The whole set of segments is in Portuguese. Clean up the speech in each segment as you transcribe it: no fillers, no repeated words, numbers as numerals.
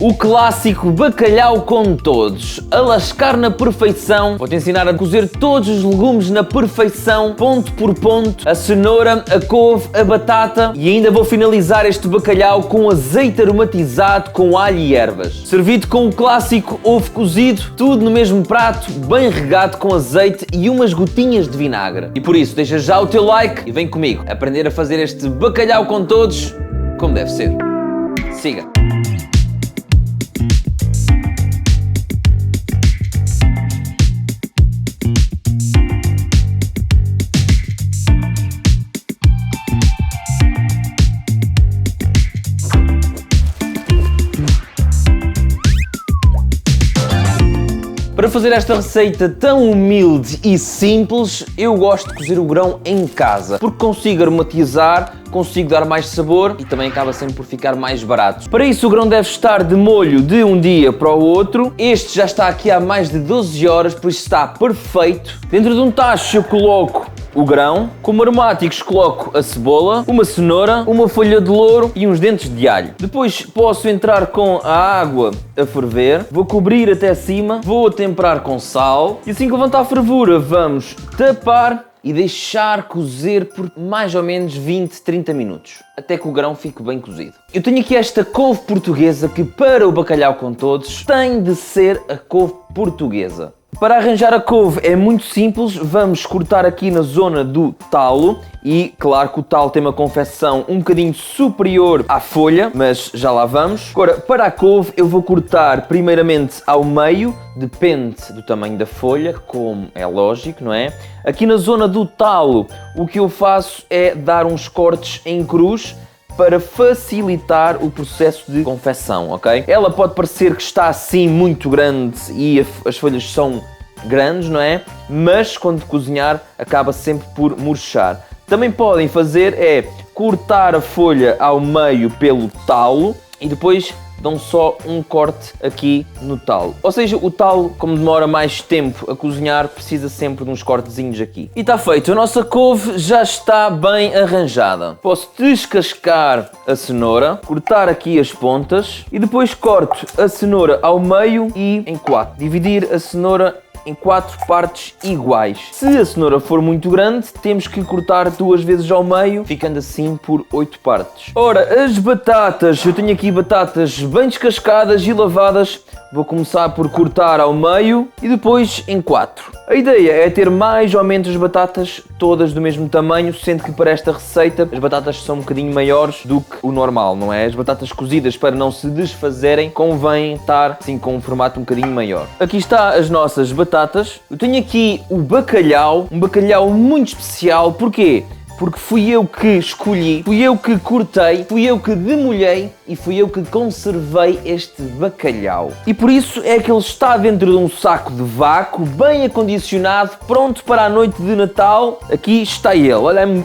O clássico bacalhau com todos, a lascar na perfeição. Vou-te ensinar a cozer todos os legumes na perfeição, ponto por ponto, a cenoura, a couve, a batata e ainda vou finalizar este bacalhau com azeite aromatizado com alho e ervas. Servido com o clássico ovo cozido, tudo no mesmo prato, bem regado com azeite e umas gotinhas de vinagre. E por isso, deixa já o teu like e vem comigo aprender a fazer este bacalhau com todos como deve ser. Siga! Para fazer esta receita tão humilde e simples, eu gosto de cozer o grão em casa, porque consigo aromatizar, consigo dar mais sabor e também acaba sempre por ficar mais barato. Para isso o grão deve estar de molho de um dia para o outro. Este já está aqui há mais de 12 horas, por isso está perfeito. Dentro de um tacho eu coloco o grão, como aromáticos coloco a cebola, uma cenoura, uma folha de louro e uns dentes de alho. Depois posso entrar com a água a ferver, vou cobrir até cima, vou temperar com sal e assim que levantar a fervura vamos tapar e deixar cozer por mais ou menos 20-30 minutos, até que o grão fique bem cozido. Eu tenho aqui esta couve portuguesa que para o bacalhau com todos tem de ser a couve portuguesa. Para arranjar a couve é muito simples, vamos cortar aqui na zona do talo e claro que o talo tem uma confecção um bocadinho superior à folha, mas já lá vamos. Agora, para a couve eu vou cortar primeiramente ao meio, depende do tamanho da folha, como é lógico, não é? Aqui na zona do talo o que eu faço é dar uns cortes em cruz, para facilitar o processo de confecção, ok? Ela pode parecer que está assim muito grande e as folhas são grandes, não é? Mas quando cozinhar acaba sempre por murchar. Também podem fazer é cortar a folha ao meio pelo talo e depois dão só um corte aqui no talo. Ou seja, o talo, como demora mais tempo a cozinhar, precisa sempre de uns cortezinhos aqui. E está feito, a nossa couve já está bem arranjada. Posso descascar a cenoura, cortar aqui as pontas e depois corto a cenoura ao meio e em 4. Dividir a cenoura em 4 partes iguais. Se a cenoura for muito grande, temos que cortar 2 vezes ao meio, ficando assim por 8 partes. Ora, as batatas, eu tenho aqui batatas bem descascadas e lavadas. Vou começar por cortar ao meio e depois em 4. A ideia é ter mais ou menos as batatas todas do mesmo tamanho, sendo que para esta receita as batatas são um bocadinho maiores do que o normal, não é? As batatas cozidas, para não se desfazerem, convém estar assim com um formato um bocadinho maior. Aqui está as nossas batatas. Eu tenho aqui o bacalhau, um bacalhau muito especial. Porquê? Porque fui eu que escolhi, fui eu que cortei, fui eu que demolhei e fui eu que conservei este bacalhau. E por isso é que ele está dentro de um saco de vácuo, bem acondicionado, pronto para a noite de Natal. Aqui está ele.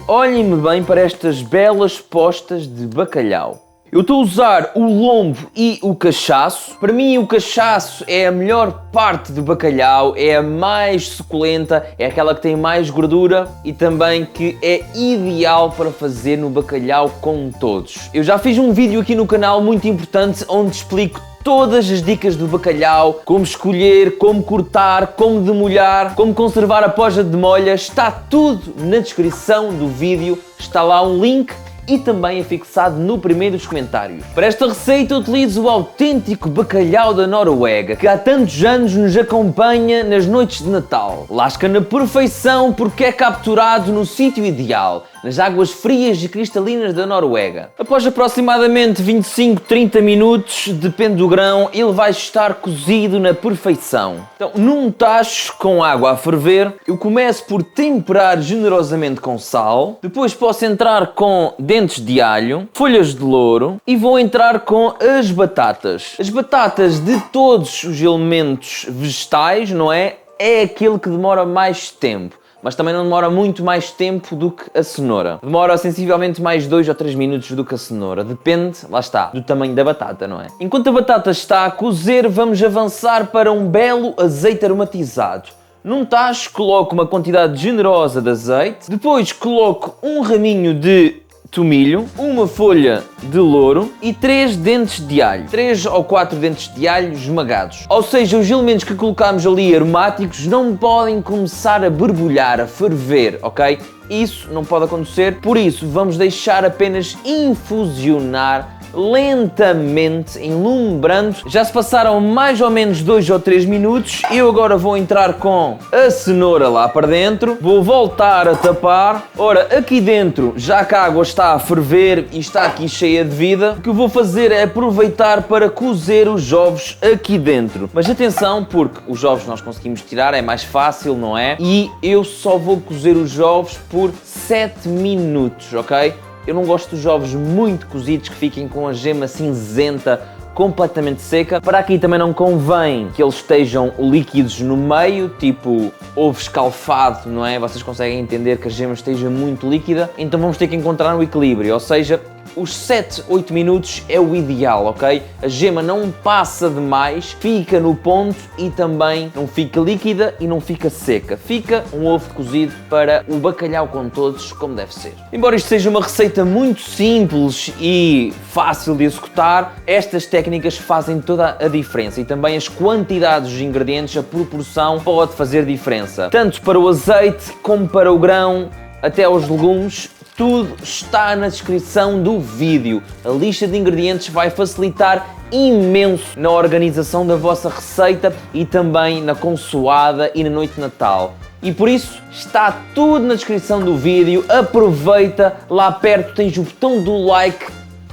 Olhem-me bem para estas belas postas de bacalhau. Eu estou a usar o lombo e o cachaço. Para mim o cachaço é a melhor parte do bacalhau, é a mais suculenta, é aquela que tem mais gordura e também que é ideal para fazer no bacalhau com todos. Eu já fiz um vídeo aqui no canal muito importante onde explico todas as dicas do bacalhau, como escolher, como cortar, como demolhar, como conservar após a demolha. Está tudo na descrição do vídeo, está lá um link e também é fixado no primeiro dos comentários. Para esta receita eu utilizo o autêntico bacalhau da Noruega, que há tantos anos nos acompanha nas noites de Natal. Lasca na perfeição porque é capturado no sítio ideal, nas águas frias e cristalinas da Noruega. Após aproximadamente 25-30 minutos, depende do grão, ele vai estar cozido na perfeição. Então, num tacho com água a ferver, eu começo por temperar generosamente com sal, depois posso entrar com dentes de alho, folhas de louro e vou entrar com as batatas. As batatas de todos os elementos vegetais, não é? É aquele que demora mais tempo. Mas também não demora muito mais tempo do que a cenoura. Demora sensivelmente mais 2 ou 3 minutos do que a cenoura. Depende, lá está, do tamanho da batata, não é? Enquanto a batata está a cozer, vamos avançar para um belo azeite aromatizado. Num tacho coloco uma quantidade generosa de azeite. Depois coloco um raminho de tomilho, uma folha de louro e 3 dentes de alho. 3 ou 4 dentes de alho esmagados. Ou seja, os elementos que colocamos ali aromáticos não podem começar a borbulhar, a ferver, ok? Isso não pode acontecer, por isso vamos deixar apenas infusionar lentamente, enlumbrando. Já se passaram mais ou menos 2 ou 3 minutos. Eu agora vou entrar com a cenoura lá para dentro. Vou voltar a tapar. Ora, aqui dentro, já que a água está a ferver e está aqui cheia de vida, o que eu vou fazer é aproveitar para cozer os ovos aqui dentro. Mas atenção, porque os ovos nós conseguimos tirar, é mais fácil, não é? E eu só vou cozer os ovos por 7 minutos, ok? Eu não gosto dos ovos muito cozidos que fiquem com a gema cinzenta completamente seca. Para aqui também não convém que eles estejam líquidos no meio, tipo ovo escalfado, não é? Vocês conseguem entender que a gema esteja muito líquida, então vamos ter que encontrar um equilíbrio, ou seja, os 7, 8 minutos é o ideal, ok? A gema não passa demais, fica no ponto e também não fica líquida e não fica seca. Fica um ovo cozido para o bacalhau com todos, como deve ser. Embora isto seja uma receita muito simples e fácil de executar, estas técnicas fazem toda a diferença e também as quantidades de ingredientes, a proporção pode fazer diferença. Tanto para o azeite como para o grão, até aos legumes. Tudo está na descrição do vídeo. A lista de ingredientes vai facilitar imenso na organização da vossa receita e também na consoada e na noite de Natal. E por isso está tudo na descrição do vídeo. Aproveita, lá perto tens o botão do like.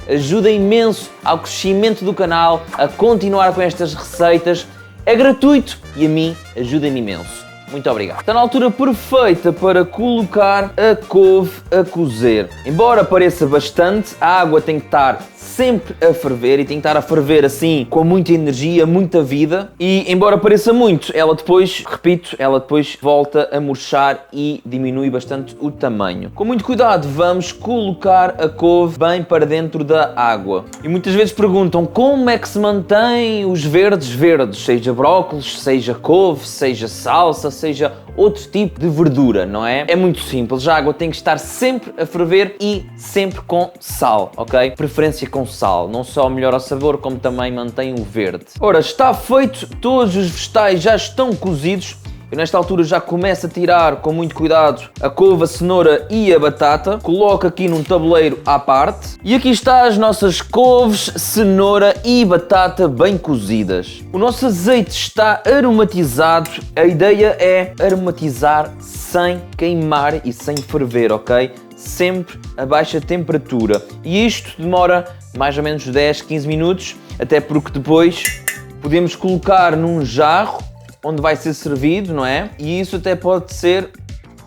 Ajuda imenso ao crescimento do canal, a continuar com estas receitas. É gratuito e a mim ajuda-me imenso. Muito obrigado. Está na altura perfeita para colocar a couve a cozer. Embora pareça bastante, a água tem que estar sempre a ferver e tem que estar a ferver assim com muita energia, muita vida. E embora pareça muito, ela depois, repito, ela depois volta a murchar e diminui bastante o tamanho. Com muito cuidado vamos colocar a couve bem para dentro da água. E muitas vezes perguntam como é que se mantém os verdes verdes, seja brócolis, seja couve, seja salsa, seja outro tipo de verdura, não é? É muito simples, a água tem que estar sempre a ferver e sempre com sal, ok? Preferência com sal, não só melhora o sabor, como também mantém o verde. Ora, está feito, todos os vegetais já estão cozidos. Eu nesta altura já começo a tirar com muito cuidado a couve, a cenoura e a batata. Coloco aqui num tabuleiro à parte. E aqui está as nossas couves, cenoura e batata bem cozidas. O nosso azeite está aromatizado. A ideia é aromatizar sem queimar e sem ferver, ok? Sempre a baixa temperatura. E isto demora mais ou menos 10, 15 minutos, até porque depois podemos colocar num jarro onde vai ser servido, não é? E isso até pode ser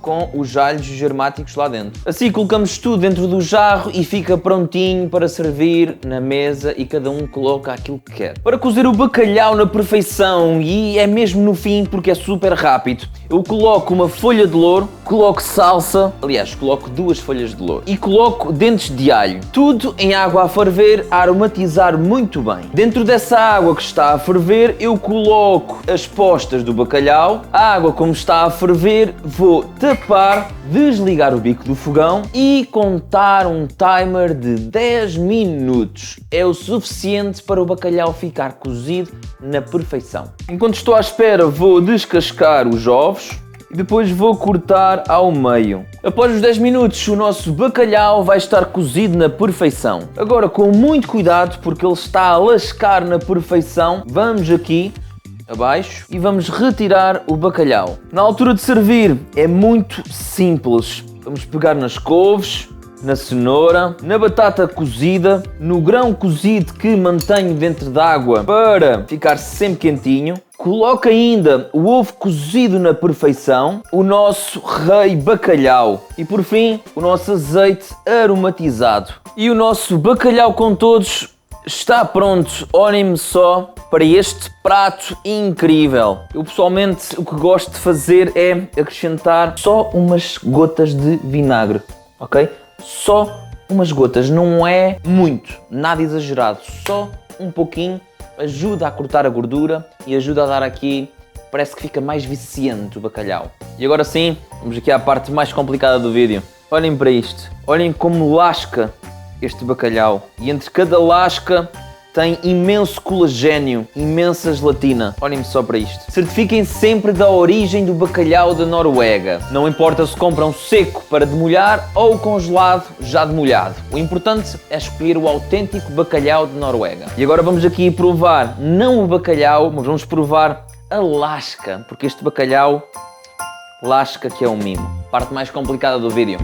com os alhos aromáticos lá dentro. Assim colocamos tudo dentro do jarro e fica prontinho para servir na mesa e cada um coloca aquilo que quer. Para cozer o bacalhau na perfeição, e é mesmo no fim porque é super rápido, eu coloco uma folha de louro, coloco salsa, aliás, coloco 2 folhas de louro e coloco dentes de alho. Tudo em água a ferver, a aromatizar muito bem. Dentro dessa água que está a ferver, eu coloco as postas do bacalhau. A água como está a ferver, vou tapar, desligar o bico do fogão e contar um timer de 10 minutos. É o suficiente para o bacalhau ficar cozido na perfeição. Enquanto estou à espera, vou descascar os ovos e depois vou cortar ao meio. Após os 10 minutos, o nosso bacalhau vai estar cozido na perfeição. Agora, com muito cuidado, porque ele está a lascar na perfeição, vamos aqui abaixo e vamos retirar o bacalhau. Na altura de servir é muito simples. Vamos pegar nas couves, na cenoura, na batata cozida, no grão cozido que mantenho dentro da água para ficar sempre quentinho. Coloco ainda o ovo cozido na perfeição, o nosso rei bacalhau e por fim o nosso azeite aromatizado. E o nosso bacalhau com todos está pronto. Olhem-me só para este prato incrível. Eu pessoalmente o que gosto de fazer é acrescentar só umas gotas de vinagre, ok? Só umas gotas, não é muito, nada exagerado, só um pouquinho, ajuda a cortar a gordura e ajuda a dar aqui, parece que fica mais viciante o bacalhau. E agora sim, vamos aqui à parte mais complicada do vídeo. Olhem para isto. Olhem como lasca este bacalhau. E entre cada lasca tem imenso colagênio, imensa gelatina. Olhem só para isto. Certifiquem sempre da origem do bacalhau da Noruega. Não importa se compram seco para demolhar ou congelado já demolhado. O importante é escolher o autêntico bacalhau de Noruega. E agora vamos aqui provar não o bacalhau, mas vamos provar a lasca, porque este bacalhau lasca que é um mimo. Parte mais complicada do vídeo.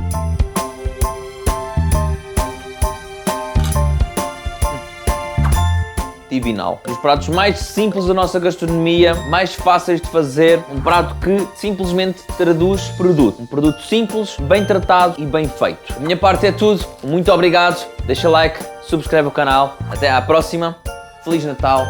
Divinal. Os pratos mais simples da nossa gastronomia, mais fáceis de fazer, um prato que simplesmente traduz produto. Um produto simples, bem tratado e bem feito. Da minha parte é tudo. Muito obrigado. Deixa like, subscreve o canal. Até à próxima. Feliz Natal.